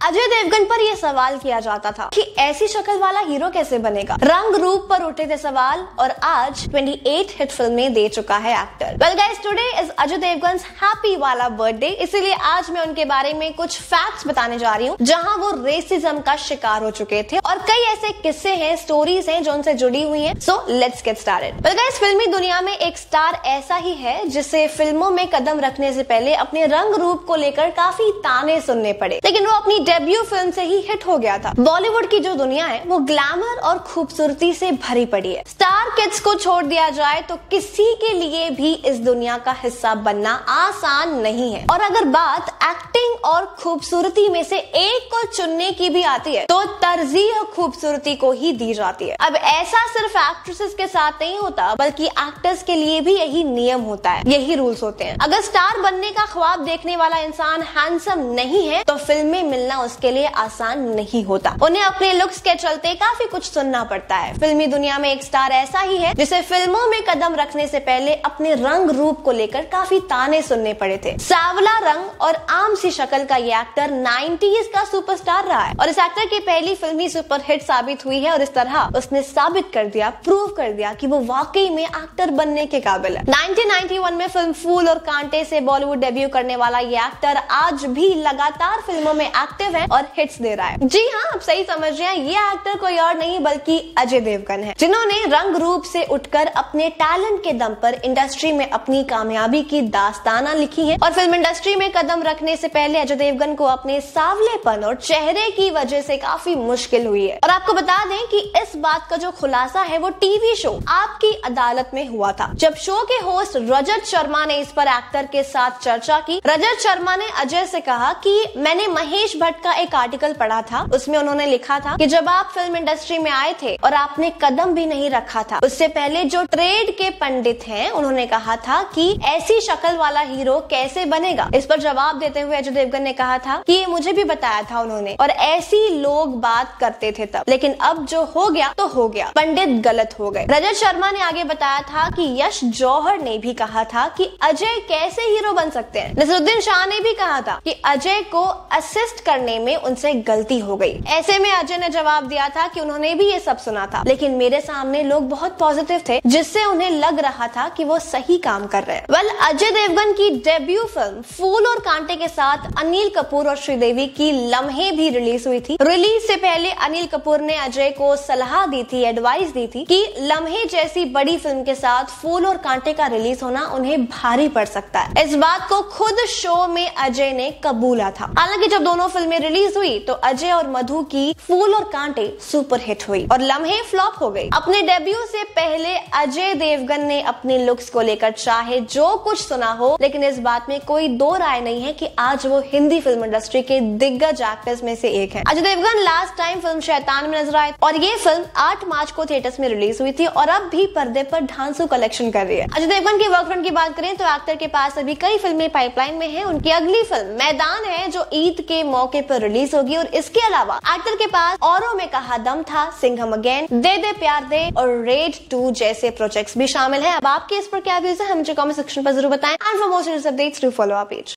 अजय देवगन पर यह सवाल किया जाता था कि ऐसी शक्ल वाला हीरो कैसे बनेगा। रंग रूप पर उठे थे सवाल और आज 28 हिट फिल्में दे चुका है actor. Well guys, today is Ajay Devgan's happy वाला बर्थडे, इसीलिए आज मैं उनके बारे में कुछ फैक्ट्स बताने जा रही हूँ जहाँ वो रेसिज्म का शिकार हो चुके थे और कई ऐसे किस्से हैं, स्टोरीज हैं जो उनसे जुड़ी हुई हैं। So let's get started. Well guys, फिल्मी दुनिया में एक स्टार ऐसा ही है जिसे फिल्मों में कदम रखने से पहले अपने रंग रूप को लेकर काफी ताने सुनने पड़े, लेकिन वो अपनी डेब्यू फिल्म से ही हिट हो गया था। बॉलीवुड की जो दुनिया है वो ग्लैमर और खूबसूरती से भरी पड़ी है। स्टार किड्स को छोड़ दिया जाए तो किसी के लिए भी इस दुनिया का हिस्सा बनना आसान नहीं है, और अगर बात एक्टिंग और खूबसूरती में से एक को चुनने की भी आती है तो तरजीह खूबसूरती को ही दी जाती है। अब ऐसा सिर्फ एक्ट्रेसेस के साथ नहीं होता, बल्कि एक्टर्स के लिए भी यही नियम होता है, यही रूल्स होते हैं। अगर स्टार बनने का ख्वाब देखने वाला इंसान हैंडसम नहीं है तो फिल्म में मिलना उसके लिए आसान नहीं होता। उन्हें अपने लुक्स के चलते काफी कुछ सुनना पड़ता है। फिल्मी दुनिया में एक स्टार ऐसा ही है जिसे फिल्मों में कदम रखने से पहले अपने रंग रूप को लेकर काफी ताने सुनने पड़े थे। सांवला रंग और आम सी शक्ल का ये एक्टर 90s का सुपरस्टार रहा है और इस एक्टर की पहली फिल्म ही सुपरहिट साबित हुई है और इस तरह उसने साबित कर दिया, प्रूव कर दिया कि वो वाकई में एक्टर बनने के काबिल है। 1991 में फिल्म फूल और कांटे से बॉलीवुड डेब्यू करने वाला ये एक्टर आज भी लगातार फिल्मों में एक्टिव है और हिट्स दे रहा है। जी हाँ, आप सही समझ रहे हैं, ये एक्टर कोई और नहीं बल्कि अजय देवगन है, जिन्होंने रंग रूप से उठकर अपने टैलेंट के दम पर इंडस्ट्री में अपनी कामयाबी की दास्ताना लिखी है। और फिल्म इंडस्ट्री में कदम रखने से पहले अजय देवगन को अपने सांवलेपन और चेहरे की वजह से काफी मुश्किल हुई है। और आपको बता दें कि इस बात का जो खुलासा है वो टीवी शो आपकी अदालत में हुआ था, जब शो के होस्ट रजत शर्मा ने इस पर एक्टर के साथ चर्चा की। रजत शर्मा ने अजय से कहा कि मैंने महेश भट्ट का एक आर्टिकल पढ़ा था, उसमें उन्होंने लिखा था कि जब आप फिल्म इंडस्ट्री में आए थे और आपने कदम भी नहीं रखा था, उससे पहले जो ट्रेड के पंडित हैं उन्होंने कहा था कि ऐसी शक्ल वाला हीरो कैसे बनेगा। इस पर जवाब देते हुए अजय देवगन ने कहा था कि ये मुझे भी बताया था उन्होंने, और ऐसी लोग बात करते थे तब, लेकिन अब जो हो गया तो हो गया, पंडित गलत हो गए। रजत शर्मा ने आगे बताया था कि यश जौहर ने भी कहा था कि अजय कैसे हीरो बन सकते हैं। नसीरुद्दीन शाह ने भी कहा था कि अजय को असिस्ट करने में उनसे गलती हो गई। ऐसे में अजय ने जवाब दिया था कि उन्होंने भी ये सब सुना था, लेकिन मेरे सामने लोग बहुत पॉजिटिव थे जिससे उन्हें लग रहा था कि वो सही काम कर रहे हैं। वेल, अजय देवगन की डेब्यू फिल्म फूल और कांटे के साथ अनिल कपूर और श्रीदेवी की लम्हे भी रिलीज हुई थी। रिलीज से पहले अनिल कपूर ने अजय को सलाह दी थी, एडवाइस दी थी कि लम्हे जैसी बड़ी फिल्म के साथ फूल और कांटे का रिलीज होना उन्हें भारी पड़ सकता है। इस बात को खुद शो में अजय ने कबूला था। हालांकि जब दोनों फिल्में रिलीज हुई तो अजय और मधु की फूल और कांटे सुपरहिट हुई और लम्हे फ्लॉप हो गई। अपने डेब्यू से पहले अजय देवगन ने अपने लुक्स को लेकर चाहे जो कुछ सुना हो, लेकिन इस बात में कोई दो राय नहीं है कि आज वो हिंदी फिल्म इंडस्ट्री के दिग्गज एक्टर्स में से एक हैं। Ajay Devgn last time film Shaitaan में नजर आए और ये फिल्म 8 मार्च को थिएटर्स में रिलीज हुई थी और अब भी पर्दे पर ढांसू कलेक्शन कर रही है। अजय देवगन की वर्क फ्रंट की बात करें तो एक्टर के पास अभी कई फिल्में पाइपलाइन में हैं। उनकी अगली फिल्म मैदान है जो ईद के मौके पर रिलीज होगी, और इसके अलावा एक्टर के पास औरों में कहा दम था, सिंघम अगेन, दे दे प्यार दे और रेड 2 जैसे प्रोजेक्ट्स भी शामिल हैं। अब आपके इस पर क्या व्यूज है, हमें कमेंट सेक्शन पर जरूर बताएं। And for more news updates do follow our page.